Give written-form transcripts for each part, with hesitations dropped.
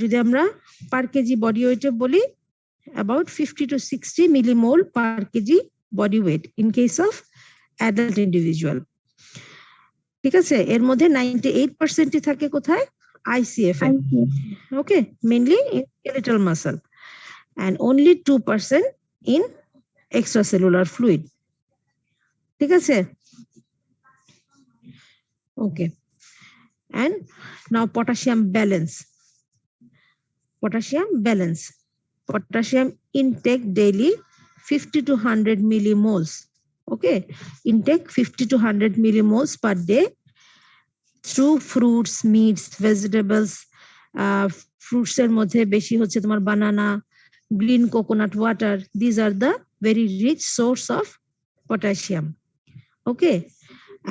যদি আমরা পার KG body ওয়েটে বলি about 50 to 60 millimole per kg body weight in case of adult individual. ঠিক আছে, এর মধ্যে 98% থাকে কোথায়? ICF A. Okay, mainly in skeletal muscle and only 2% in extracellular fluid. ঠিক আছে? Okay. And now potassium balance. Potassium balance. Potassium intake daily 50 to 100 millimoles. Okay, intake 50 to 100 millimoles per day through fruits, meats, vegetables. Fruits এর মধ্যে বেশি হচ্ছে তোমার banana, green coconut water. These are the very rich source of potassium. Okay,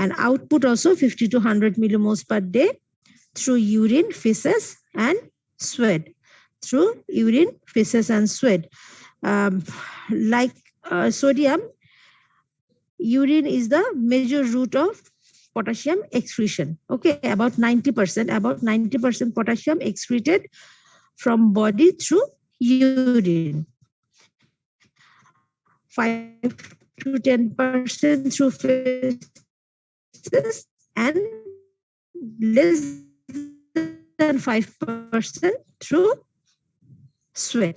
and output also 50 to 100 millimoles per day through urine, feces, and sweat. Through urine, feces, and sweat. Like sodium, urine is the major route of potassium excretion. Okay, about 90% potassium excreted from body through urine. 5 to 10% through feces and less than 5% through sweat.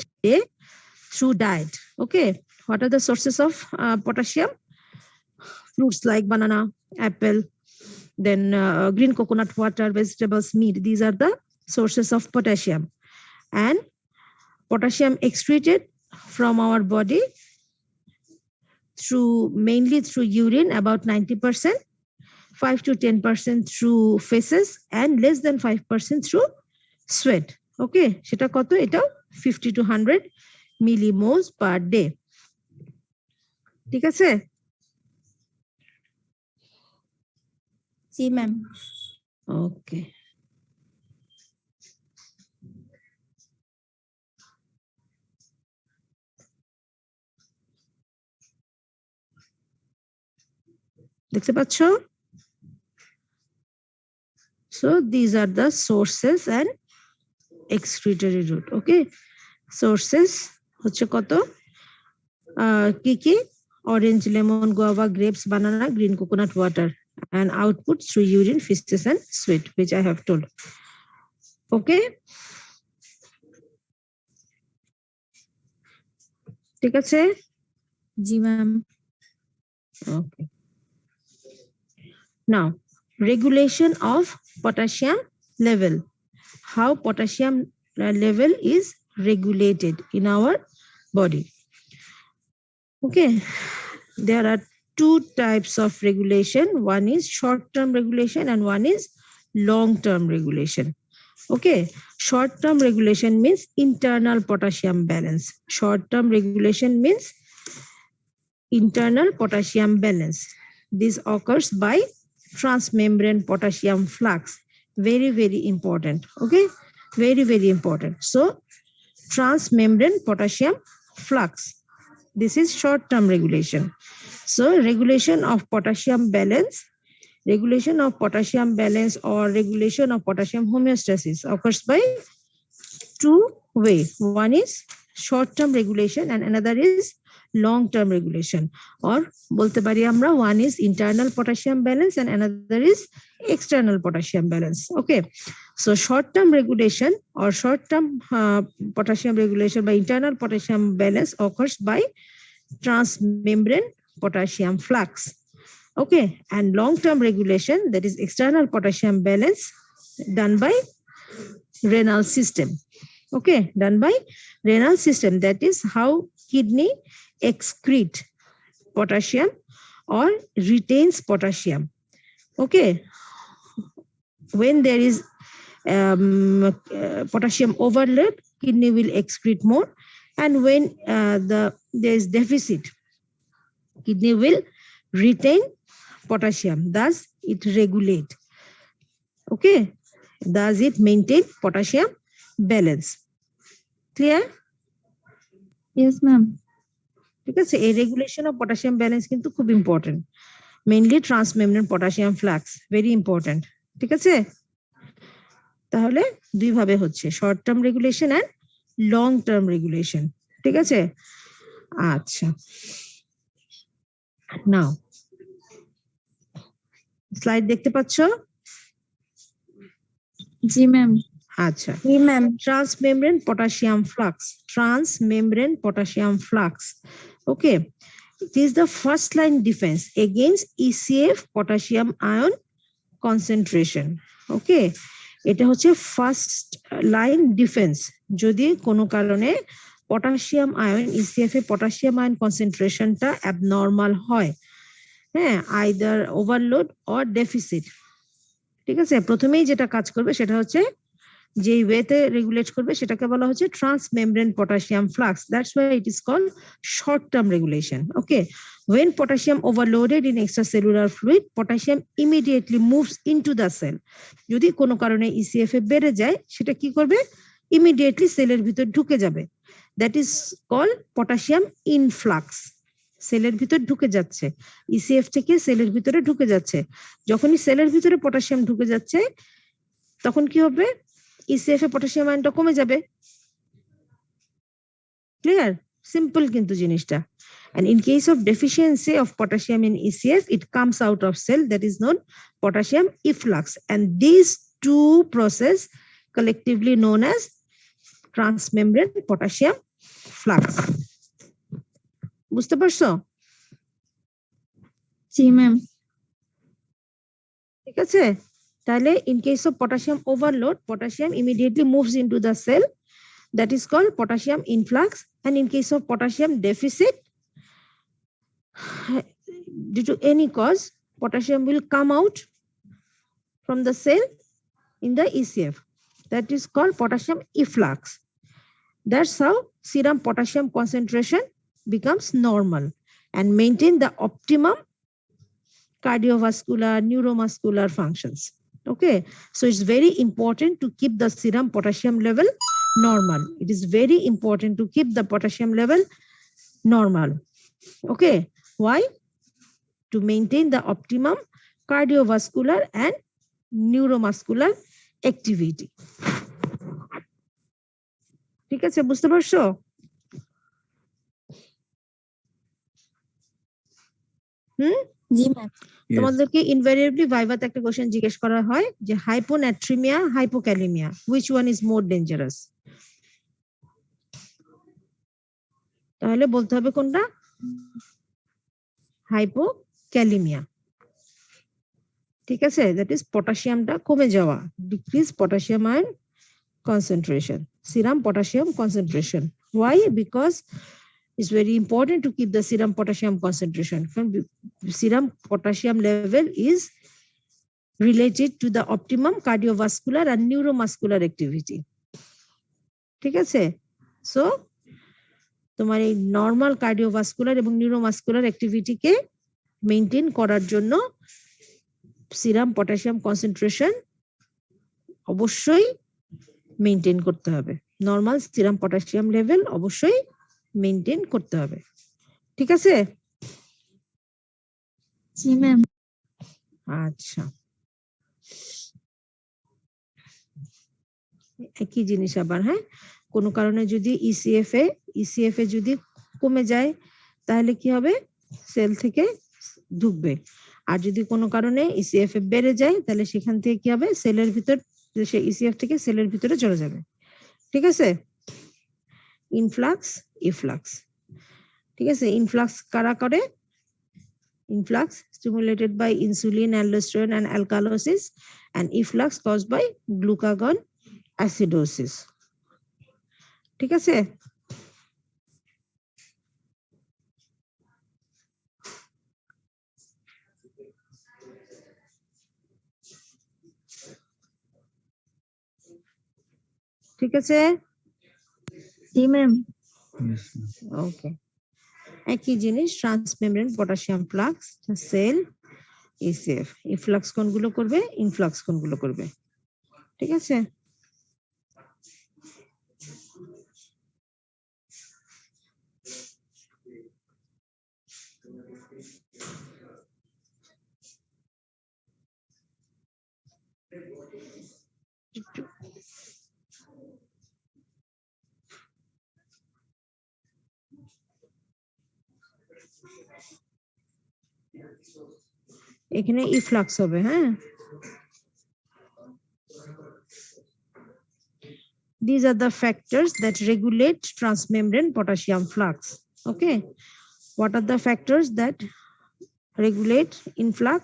Through diet. Okay, what are the sources of potassium? Fruits like banana, apple, then green coconut water, vegetables, meat. These are the sources of potassium. And potassium excreted from our body mainly through urine, about 90%, 5 to 10% through feces, and less than 5% through sweat. Okay, সেটা কত? এটাও 50 to 100 millimoles per day. ঠিক আছে? জি ma'am. ওকে, দেখতে পাচ্ছ? So these are the sources and excretory route. Okay, sources হচ্ছে কত? কি কি? Orange, lemon, guava, grapes, banana, green coconut water, and output through urine, feces, and sweat, which I have told. Okay, ঠিক আছে? জি ma'am. Okay. Now, regulation of potassium level. How potassium level is regulated in our body. Okay, there are two types of regulation. One is short-term regulation and one is long-term regulation. Okay, short-term regulation means internal potassium balance. Short-term regulation means internal potassium balance. This occurs by transmembrane potassium flux. Very, very important. Okay, very, very important. So, transmembrane potassium flux. This is short-term regulation. So, regulation of potassium balance or regulation of potassium homeostasis occurs by two ways. One is short-term regulation and another is long-term regulation. Or bolte pari amra, one is internal potassium balance and another is external potassium balance. Okay, so short-term regulation or short-term potassium regulation by internal potassium balance occurs by transmembrane potassium flux. Okay, and long-term regulation, that is external potassium balance, done by renal system. Okay, done by renal system. That is how kidney excrete potassium or retains potassium. Okay, when there is potassium overload, kidney will excrete more, and when there is deficit, kidney will retain potassium. Thus, it regulate. Okay, thus it maintain potassium balance. Clear? Yes, ma'am. ঠিক আছে, এই regulation of potassium balance কিন্তু খুব important, mainly transmembrane potassium flux, very important. ঠিক আছে, তাহলে দুই ভাবে হচ্ছে, short term regulation and long term regulation. ঠিক আছে, আচ্ছা নাও স্লাইড দেখতে পাচ্ছ? জি ম্যাম। আচ্ছা, জি ma'am. transmembrane potassium flux, transmembrane potassium flux. Okay, it is the first line defense against ECF potassium ion concentration. Okay, এটা হচ্ছে ফার্স্ট লাইন ডিফেন্স যদি কোনো কারণে পটাশিয়াম আয়ন ইসিএফ এ পটাশিয়াম আয়ন কনসেন্ট্রেশনটা অ্যাবনর্মাল হয়, হ্যাঁ, আইদার ওভারলোড অর ডেফিসিট। ঠিক আছে, প্রথমেই যেটা কাজ করবে সেটা হচ্ছে যে ওয়েতে রেগুলেট করবে সেটাকে বলা হচ্ছে transmembrane potassium flux. That's why it is called short term regulation. Okay, when potassium overloaded in extracellular fluid, potassium immediately moves into the cell. যদি কোনো কারণে ইসিএফ এ বেড়ে যায় সেটা কি করবে, ইমিডিয়েটলি সেলের ভিতর ঢুকে যাবে। That is called potassium influx. সেলের ভিতর ঢুকে যাচ্ছে, ইসিএফ থেকে সেলের ভিতরে ঢুকে যাচ্ছে। যখনই সেলের ভিতরে পটাশিয়াম ঢুকে যাচ্ছে তখন কি হবে, ইসিএফ এ পটাশিয়াম আয়নটা কমে যাবে। ক্লিয়ার, সিম্পল কিন্তু জিনিসটা। And in case of deficiency of potassium in ECF, it comes out of cell, that is known potassium efflux. And these two process collectively known as transmembrane potassium flux. বুঝতে পারছো? জি ma'am. ঠিক আছে, তাহলে in case of potassium overload, potassium immediately moves into the cell, that is called potassium influx. And in case of potassium deficit, due to any cause, potassium will come out from the cell in the ECF. That is called potassium efflux. That's how serum potassium concentration becomes normal and maintain the optimum cardiovascular, neuromuscular functions. Okay, so it's very important to keep the serum potassium level normal. It is very important to keep the potassium level normal. Okay, why? To maintain the optimum cardiovascular and neuromuscular activity. ঠিক আছে, বুঝতে পারছো? জি ma'am. তোমাদেরকে invariably ভাইভাতে একটা question জিজ্ঞেস করা হয় যে hyponatraemia, hypokalaemia, which one is more dangerous? তাহলে বলতে হবে কোনটা? হাইপোক্যালিমিয়া। ঠিক আছে, দ্যাট ইজ পটাশিয়ামটা কমে যাওয়া, decrease potassium ion concentration, serum potassium concentration. Why? Because it's very important to keep the serum potassium concentration. Serum potassium level is related to the optimum cardiovascular and neuromuscular activity. ঠিক আছে, so তোমার এই normal cardiovascular এবং neuromuscular অ্যাক্টিভিটিকে maintain করার জন্য serum potassium concentration অবশ্যই maintain করতে হবে। নর্মাল সিরাম পটাশিয়াম লেভেল অবশ্যই মেনটেন করতে হবে। ঠিক আছে, জি ম্যাম। আচ্ছা, একই জিনিস আবার, হ্যাঁ, কোনো কারণে যদি ইসিএফ এ যদি কমে যায় তাহলে কি হবে, সেল থেকে ঢুকবে। আর যদি কোনো কারণে ইসিএফ এ বেড়ে যায় তাহলে সেখান থেকে কি হবে, সেলের ভিতর, সে ইসিএফ থেকে সেলের ভিতরে চলে যাবে। ঠিক আছে, ইনফ্লাক্স ইফ্লাক্স। ঠিক আছে, ইনফ্লাক্স কারা করে? Influx stimulated by insulin, aldosterone and alkalosis, and efflux caused by glucagon acidosis. ঠিক আছে, ঠিক আছে, জি ম্যাম। ওকে, একই জিনিস, transmembrane potassium flux, cell, ECF. Efflux কোনগুলো করবে, ইনফ্লাক্স কোনগুলো করবে। ঠিক আছে, এখানে ইফ্লাক্স হবে, হ্যাঁ। These are the factors that regulate transmembrane potassium flux. Okay. What are the factors that regulate influx?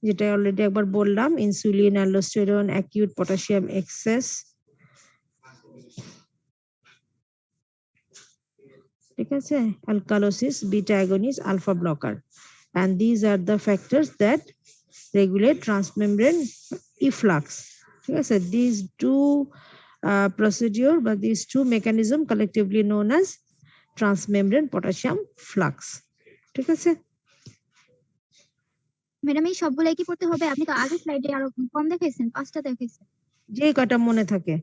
যেটা অলরেডি একবার বললাম, insulin, aldosterone, acute potassium excess, ঠিক আছে, alkalosis, beta agonist, alpha blocker, and these are the factors that regulate transmembrane efflux, ঠিক আছে। These two procedure বা these two mechanism collectively known as transmembrane potassium flux, ঠিক আছে। Madam এই সবগুলাই কি পড়তে হবে? আপনি তো আগের স্লাইডে আরো কম দেখাইছেন, 5টা দেখাইছেন। যে কটা মনে থাকে,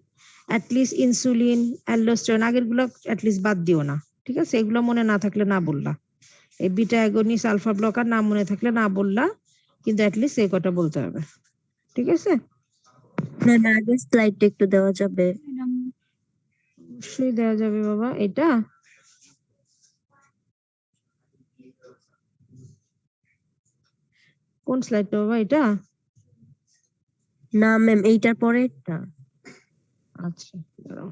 অ্যাটলিস্ট ইনসুলিন, অ্যালডোস্টেরন, আগের গুলো অ্যাটলিস্ট বাদ দিও না, ঠিক আছে। এগুলো মনে না থাকলে না বললা, এই বিটা অ্যাগনিস্ট, আলফা ব্লকার না মনে থাকলে না বললা, কিন্তু অ্যাটলিস্ট এই কটা বলতে হবে, ঠিক আছে। ম্যাম আগের স্লাইডটা একটু দেওয়া যাবে? অবশ্যই দেওয়া যাবে বাবা। এটা কোন স্লাইডটা বাবা? এটা না ম্যাম, এইটার পরেরটা। আচ্ছা, দাঁড়াও।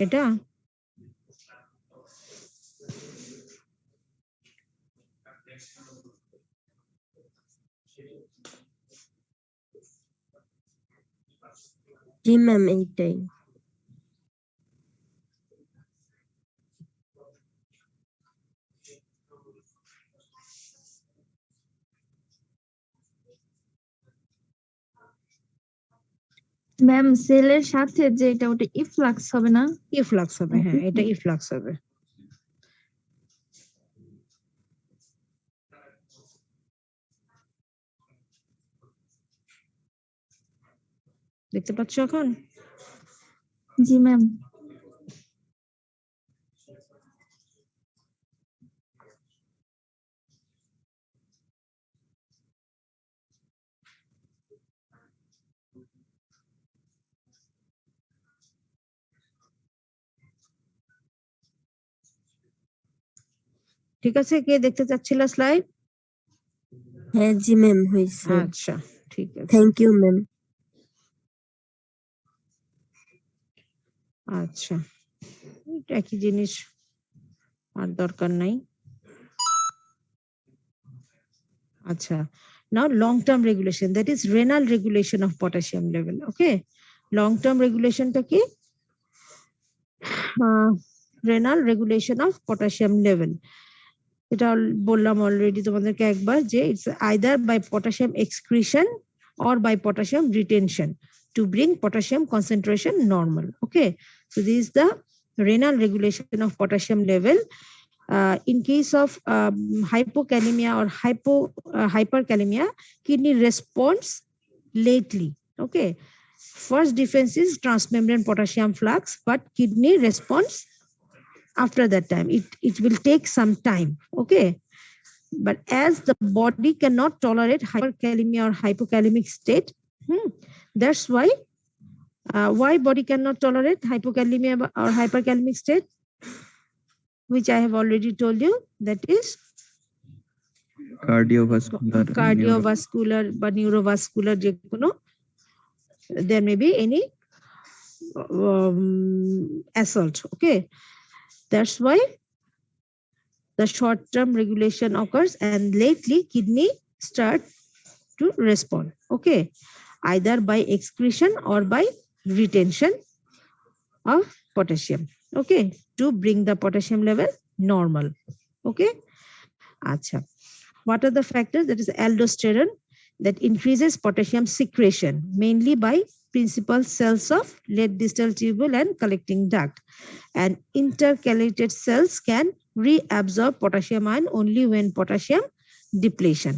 এটা জি ম্যাম, এইটাই। ম্যাম সেলের সাথে যে এটা ওটা ইফ্লাক্স হবে না? ইফ্লাক্স হবে, হ্যাঁ, এটা ইফ্লাক্স হবে। দেখতে পাচ্ছ এখন? জি ম্যাম। ঠিক আছে, কে দেখতে চাচ্ছিল স্লাইড? হ্যাঁ জি ম্যাম, হয়েছে। আচ্ছা, ঠিক আছে, থ্যাংক ইউ ম্যাম। আচ্ছা, এটা একই জিনিস, আর দরকার নাই। আচ্ছা, now long term regulation, that is renal regulation of potassium level. Okay, long term regulation টা কি? renal regulation of potassium level, এটা বললাম অলরেডি তোমাদেরকে একবার, যে it's either by potassium excretion or by potassium retention to bring potassium concentration normal. Okay, so this is the renal regulation of potassium level. In case of hypokalemia or hyperkalemia, kidney responds lately. Okay, first defense is transmembrane potassium flux, but kidney responds after that time. It will take some time. Okay, but as the body cannot tolerate hyperkalemia or hypokalemic state, that's why body cannot tolerate hypokalemia or hyperkalemic state, which I have already told you, that is cardiovascular বা neurovascular যে কোনো, there may be any assault. Okay, that's why the short-term regulation occurs, and lately kidney start to respond. Okay, either by excretion or by retention of potassium. Okay, to bring the potassium level normal. Okay, acha. What are the factors? That is aldosterone, that increases potassium secretion mainly by principal cells of late distal tubule and collecting duct, and intercalated cells can reabsorb potassium ion only when potassium depletion.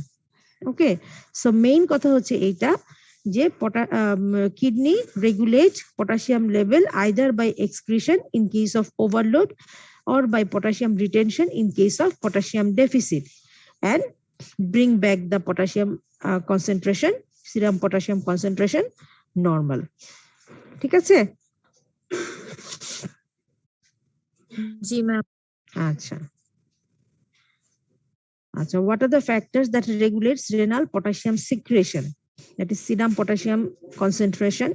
Okay, so main কথা হচ্ছে এইটা, যে kidney regulate potassium level either by excretion in case of overload or by potassium retention in case of potassium deficit, and bring back the potassium concentration, serum potassium concentration normal. ঠিক আছে? জি ma'am. আচ্ছা আচ্ছা, what are the factors that regulates renal potassium secretion? That is serum potassium concentration,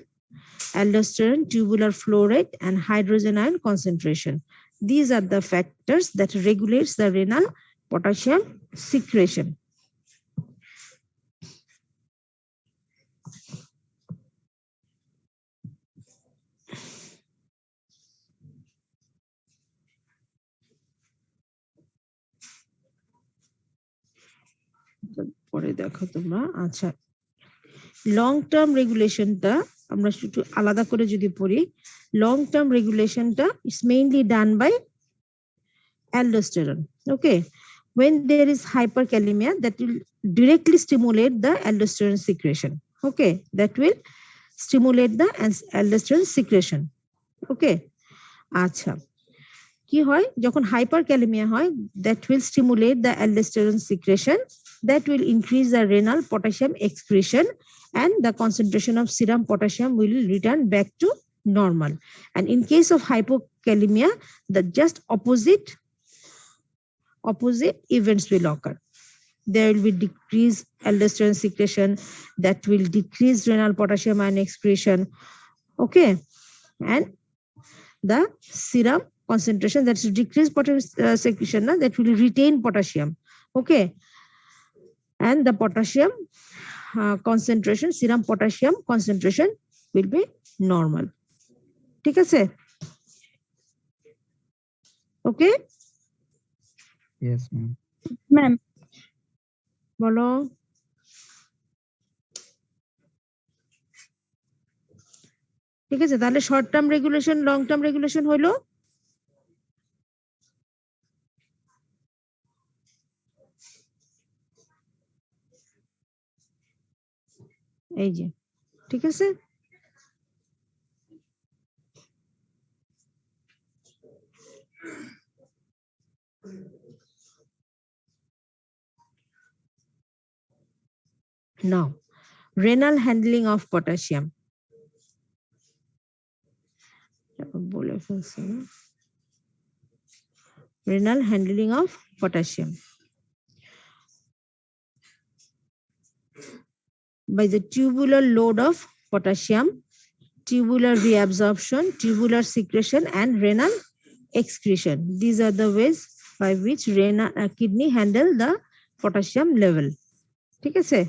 aldosterone, tubular flow rate, and hydrogen ion concentration. These are the factors that regulates the renal potassium secretion. পরে দেখো তোমরা। আচ্ছা, long term রেগুলেশনটা আমরা একটু আলাদা করে যদি পড়ি, লং টার্ম রেগুলেশনটা is mainly done by aldosterone. Okay, when there is hyperkalemia, that will directly stimulate the aldosterone secretion. Okay, that will stimulate the aldosterone secretion. Okay, আচ্ছা, কি হয় যখন hyperkalemia হয়, that will stimulate the aldosterone secretion, that will increase the renal potassium excretion, and the concentration of serum potassium will return back to normal. And in case of hypokalemia, the just opposite events will occur. There will be decreased aldosterone secretion, that will decrease renal potassium ion excretion. Okay, and the serum concentration, that is decreased potassium secretion, that will retain potassium. Okay, and the potassium concentration, serum potassium concentration will be normal. ঠিক আছে? Okay, Yes, ma'am. Ma'am বলো। ঠিক আছে, তাহলে short term regulation, long term regulation হলো এই যে, ঠিক আছে। Now, renal handling of potassium. বলে ফেলছি না? Renal handling of potassium. By the tubular load of potassium, tubular reabsorption, tubular secretion, and renal excretion. These are the ways by which renal kidney handle the potassium level. ঠিক আছে?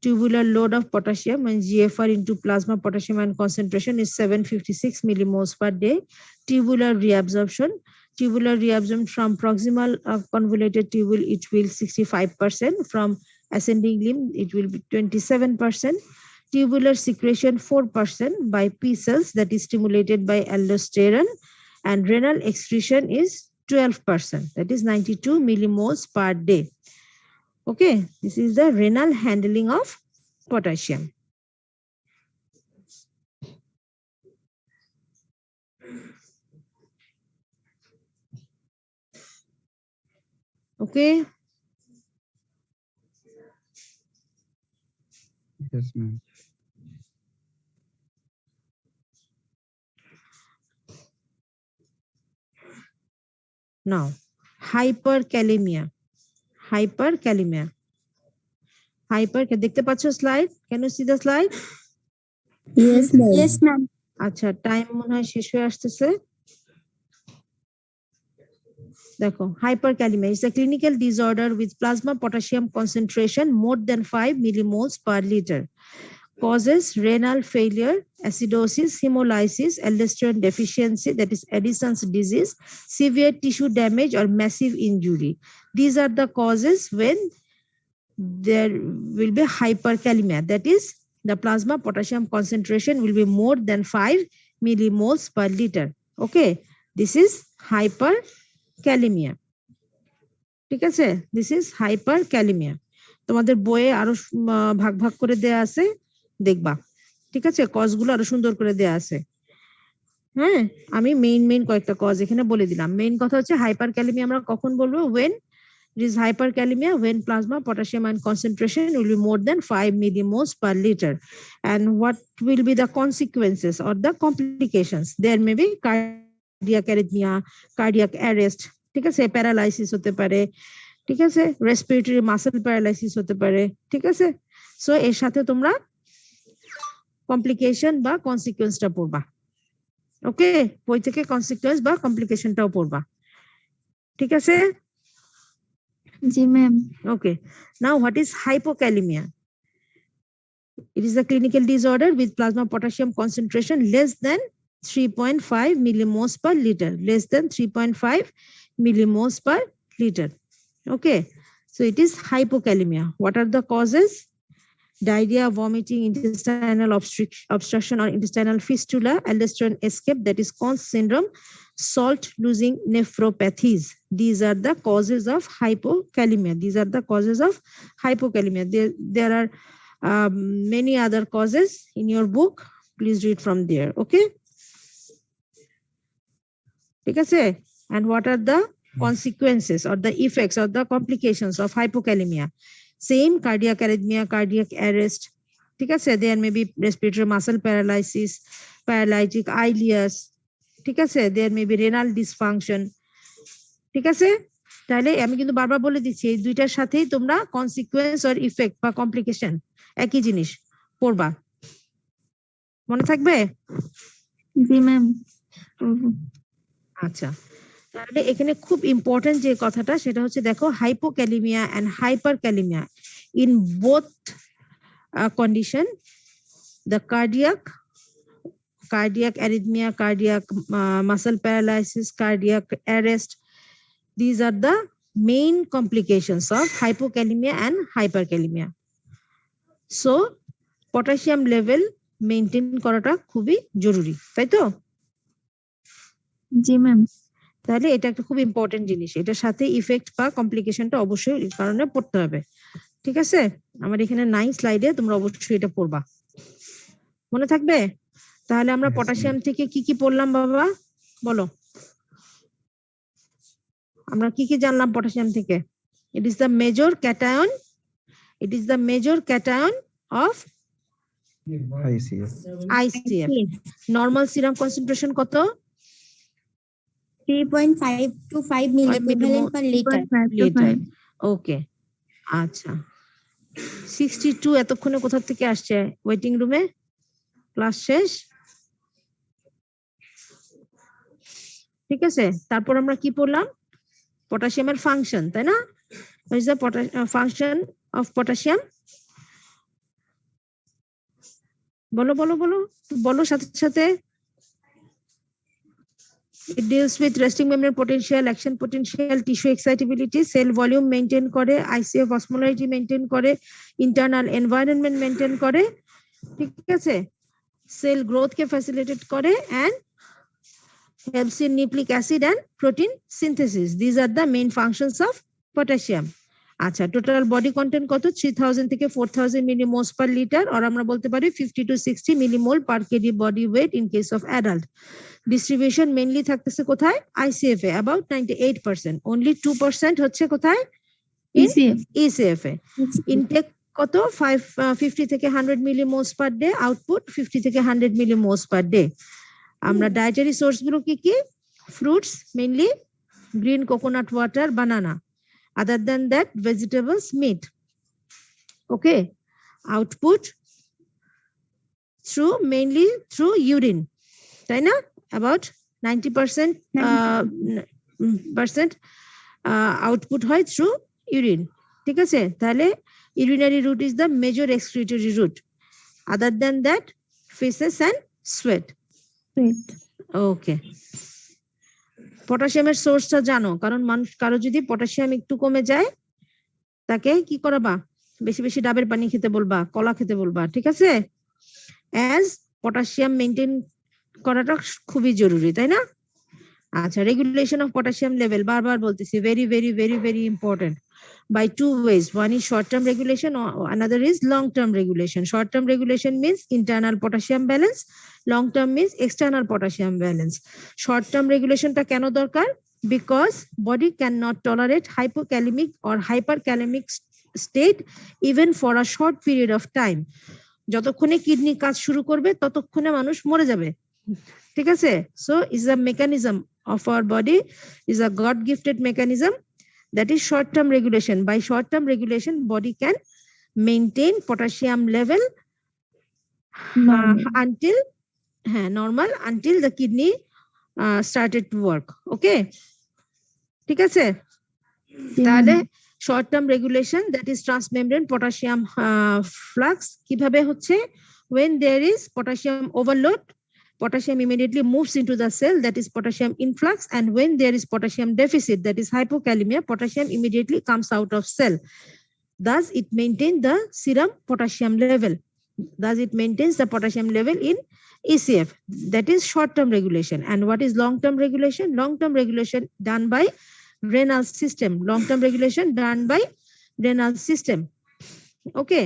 Tubular load of potassium and GFR into plasma potassium ion concentration is 756 millimoles per day. Tubular reabsorption from proximal convoluted tubule, it will 65%. From ascending limb, it will be 27%. Tubular secretion 4% by P cells, that is stimulated by aldosterone, and renal excretion is 12%, that is 92 millimoles per day. Okay, this is the renal handling of potassium. Okay, Yes, ma'am. now hyperkalemia. দেখতে পাচ্ছ slide? Can you see the slide? Yes ma'am. Yes ma'am আচ্ছা, time মনে হয় শেষ হয়ে আসতেছে। দেখো, hyperkalemia is a clinical disorder with plasma potassium concentration more than 5 millimoles per liter. Causes renal failure, acidosis, hemolysis, aldosterone deficiency, that is Addison's disease, severe tissue damage, or massive injury. These are the causes when there will be hyperkalemia, that is the plasma potassium concentration will be more than 5 millimoles per liter. Okay, this is hyperkalemia. ঠিক আছে, this is hyperkalemia. তোমাদের বইয়ে আরো ভাগ ভাগ করে দেয়া আছে, দেখবা। ঠিক আছে, কজ গুলো আরো সুন্দর করে দেয়া আছে। হ্যাঁ, আমি মেইন কয়েকটা কজ এখানে বলে দিলাম। মেইন কথা হচ্ছে হাইপারক্যালেমিয়া আমরা কখন বলবো? when It is hyperkalemia when plasma potassium ion concentration will be more than 5 millimoles per liter. And what will be the consequences or the complications? There may be cardiac arrhythmia, cardiac arrest, ঠিক আছে, paralysis হতে পারে, ঠিক আছে, respiratory muscle paralysis হতে পারে, ঠিক আছে। সো এর সাথে তোমরা কমপ্লিকেশন বা কনসিকুয়েন্সটা পড়বা। ওকে, বই থেকে কনসিকুয়েন্স বা কমপ্লিকেশনটাও পড়বা, ঠিক আছে। জি ma'am. Okay. Now, what is hypokalemia? It is a clinical disorder with plasma potassium concentration less than 3.5 millimoles per liter. Less than 3.5 millimoles per liter. Okay. So it is hypokalemia. What are the causes? Diarrhea, vomiting, intestinal obstruction or intestinal fistula, aldosterone escape, that is Conn's syndrome, salt losing nephropathies. These are the causes of hypokalemia. These are the causes of hypokalemia. There are many other causes in your book. Please read from there. Okay. Okay. And what are the consequences or the effects or the complications of hypokalemia? Same cardiac arrhythmia, cardiac arrest. Okay. There may be respiratory muscle paralysis, paralytic ileus. Okay. There may be renal dysfunction. ঠিক আছে, তাহলে আমি কিন্তু বারবার বলে দিচ্ছি এই দুইটার সাথেই তোমরা কনসিকুয়েন্স অর ইফেক্ট বা কমপ্লিকেশন একই জিনিস পড়বা, মনে থাকবে? জি ম্যাম। আচ্ছা, তাহলে এখানে খুব ইম্পর্টেন্ট যে কথাটা সেটা হচ্ছে দেখো hypokalemia and hyperkalemia in both condition the cardiac arrhythmia, cardiac muscle paralysis, cardiac arrest, these are the main complications of hypokalemia and hyperkalemia. So potassium level maintain করাটা খুবই জরুরি, তাই তো? জি ম্যাম। তাহলে এটা একটা খুব ইম্পর্টেন্ট জিনিস, এটার সাথে ইফেক্ট বা কমপ্লিকেশনটা অবশ্যই এই কারণে পড়তে হবে, ঠিক আছে? আমার এখানে 9 স্লাইডে তোমরা অবশ্যই এটা পড়বা, মনে থাকবে? তাহলে আমরা পটাশিয়াম থেকে কি কি পড়লাম বাবা, বলো? আমরা কি কি জানলাম পটাশিয়াম থেকে? It is the major cation. It is the major cation of ICF. Normal serum concentration কত? 3.5 to 5 milliequivalent per liter. Litre. ওকে, আচ্ছা। 62 এতক্ষণে কোথা থেকে আসছে? ওয়েটিং রুমে ক্লাস শেষ, ঠিক আছে। তারপর আমরা কি পড়লাম? পটাশিয়ামের ফাংশন, তাই না? What is the function of potassium? বলো বলো বলো বলো সাথে সাথে। It deals with resting membrane potential, action potential, tissue excitability, cell volume maintain করে, ICF osmolarity maintain করে, internal environment maintain করে, ঠিক আছে। Cell growth কে facilitate করে and helps in nucleic acid and protein synthesis. These are the main functions of potassium. আচ্ছা, total body content কত? 3000 থেকে 4000 মিলিমোলস per litre, আর আমরা বলতে পারি 50 to 60 millimole per KG body weight in case of adult. Distribution mainly থাকতেছে কোথায়? ICF A about 98%, only 2% হচ্ছে কোথায়? ইসিএফ এ। ইনটেক কত? 50 থেকে 100 মিলিমোলস পার ডে, আউটপুট 50 থেকে 100 মিলিমোলস পার ডে। আমরা ডায়েটারি সোর্স গুলো কি কি? Fruits, mainly green coconut water, banana. Other than that, vegetables, meat. Okay. Output mainly through urine. তাই না? About 90% output হয় through urine. ঠিক আছে? তাহলে urinary route is the major excretory route. Other than that, feces and sweat. Okay. পটাশিয়ামের সোর্সটা জানো, কারণ মানুষ কারো যদি পটাশিয়াম একটু কমে যায় তাকে কি করাবা? বেশি বেশি ডাবের পানি খেতে বলবা, কলা খেতে বলবা, ঠিক আছে? অ্যাজ পটাশিয়াম মেইনটেইন করাটা খুবই জরুরি, তাই না? আচ্ছা, রেগুলেশন অফ পটাশিয়াম লেভেল বারবার বলতেছি, very very very very important, by two ways. One is short-term regulation, or another is long-term regulation. Short-term regulation means internal potassium balance, long-term means external potassium balance. Short-term regulation টা কেন দরকার? because body cannot tolerate hypokalemic or hyperkalemic state even for a short period of time. যতক্ষণে kidney কাজ শুরু করবে ততক্ষণে মানুষ মরে যাবে, ঠিক আছে? So is a mechanism of our body, is a God gifted mechanism, that is short term regulation. By short term regulation, body can maintain potassium level until normal, until the kidney started to work. Okay, ঠিক আছে? তাহলে short term regulation, that is transmembrane potassium flux কিভাবে হচ্ছে? When there is potassium overload, potassium immediately moves into the cell, that is potassium influx, and when there is potassium deficit, that is hypokalemia, potassium immediately comes out of cell. Thus it maintains the serum potassium level. Thus it maintains the potassium level in ECF. That is short term regulation. And what is long term regulation? Long term regulation done by renal system. Long term regulation done by renal system. Okay.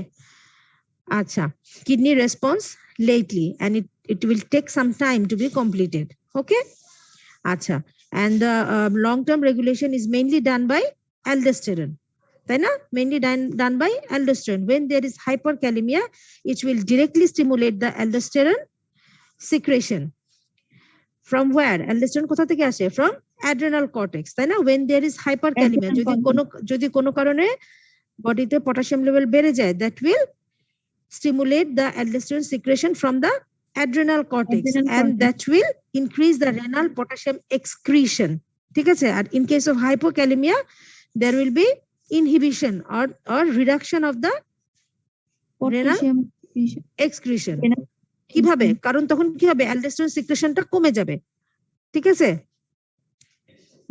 Acha. Kidney response lately, and it will take some time to be completed. Okay. Acha. And the long term regulation is mainly done by aldosterone. Mainly done by aldosterone. When there is hyperkalemia, it will directly stimulate the aldosterone secretion. From where? Aldosterone কোথা থেকে আসে? From adrenal cortex. When there is hyperkalemia, যদি কোনো কারণে বডিতে potassium level বেড়ে যায়, that will stimulate the aldosterone secretion from the adrenal cortex, and that will increase the renal potassium excretion. ঠিক আছে? আর in case of hypokalemia, there will be inhibition or reduction of the renal excretion. কিভাবে? কারণ তখন কি হবে? Aldosterone সিক্রেশনটা কমে যাবে, ঠিক আছে?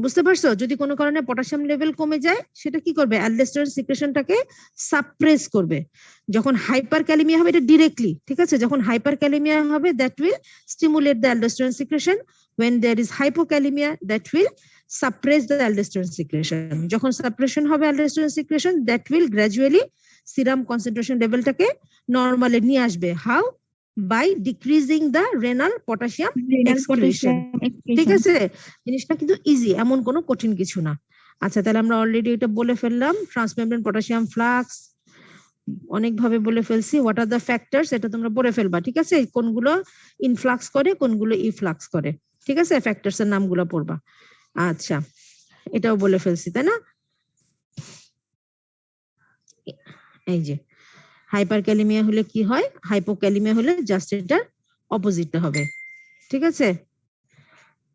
বুঝতে পারছো? যদি কোনো কারণে পটাশিয়াম লেভেল কমে যায়, সেটা কি করবে? অ্যালডোস্টেরন সিক্রেশনটাকে সাপ্রেস করবে। যখন হাইপারক্যালেমিয়া হবে, এটা ডিরেক্টলি, ঠিক আছে? যখন হাইপারক্যালেমিয়া হবে, that will stimulate the aldosterone secretion. when there is hypokalemia, that will suppress the aldosterone secretion. যখন সাপ্রেশন হবে aldosterone secretion, that will gradually serum concentration লেভেলটাকে নরমালে নিয়ে আসবে। how? by decreasing the renal potassium excretion. ঠিক আছে? জিনিসটা কিন্তু easy, এমন কোনো কঠিন কিছু না। আচ্ছা, তাহলে আমরা অলরেডি এটা বলে ফেললাম, ট্রান্সমেমব্রেন পটাশিয়াম ফ্লাক্স অনেকভাবে বলে ফেলছি। হোয়াট আর দ্য ফ্যাক্টরস, এটা তোমরা পড়ে ফেলবা, ঠিক আছে? কোনগুলো ইনফ্লাক্স করে, কোনগুলো ইফ্লাক্স করে, ঠিক আছে? ফ্যাক্টরস এর নামগুলো পড়বা। আচ্ছা, এটাও বলে ফেলছি, তাই না? এই যে হাইপারক্যালেমিয়া হলে কি হয়, হাইপোক্যালেমিয়া হলে জাস্ট এটার অপোজিটটা হবে, ঠিক আছে?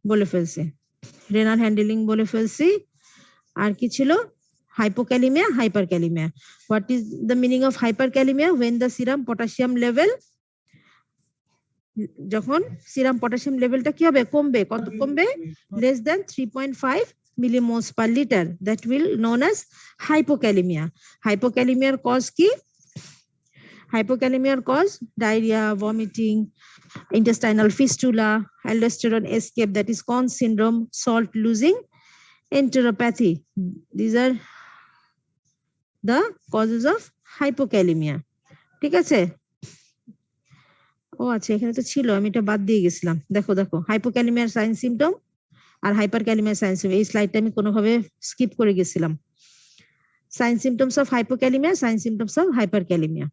বলে ফেলছি। রেনাল হ্যান্ডলিং বলে ফেলছি। আর কি ছিল? hypokalemia, hyperkalemia. What is the meaning of hyperkalemia? When the serum potassium level, যখন serum potassium levelটা কি হবে? কমবে। কত কমবে? less than 3.5 millimoles per liter. That will known as hypokalemia. Hypokalemiaর cause কি? Hypokalemiaর cause diarrhea, vomiting, intestinal fistula, aldosterone escape, that is Conn's syndrome, salt losing, enteropathy. These are the causes of hypokalemia. ঠিক আছে? ও আচ্ছা, এখানে তো ছিল, আমি এটা বাদ দিয়ে গেছিলাম। দেখো দেখো, হাইপোক্যালেমিয়ার সাইন সিম্পটম আর হাইপারক্যালেমিয়ার সাইন সিম্পটম, এই স্লাইডটা আমি কোনোভাবে স্কিপ করে গেছিলাম। Signs symptoms of hypokalaemia, signs symptoms of hyperkalaemia.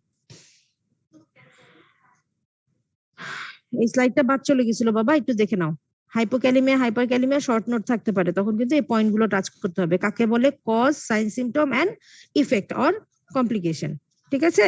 এই স্লাইডটা বাদ চলে গেছিল বাবা, একটু দেখে নাও। হাইপোক্যালেমিয়া, হাইপারক্যালেমিয়া শর্ট নোট থাকতে পারে, তখন কিন্তু এই পয়েন্টগুলো টাচ করতে হবে। কাকে বলে? Cause, sign symptom and effect or complication, ঠিক আছে?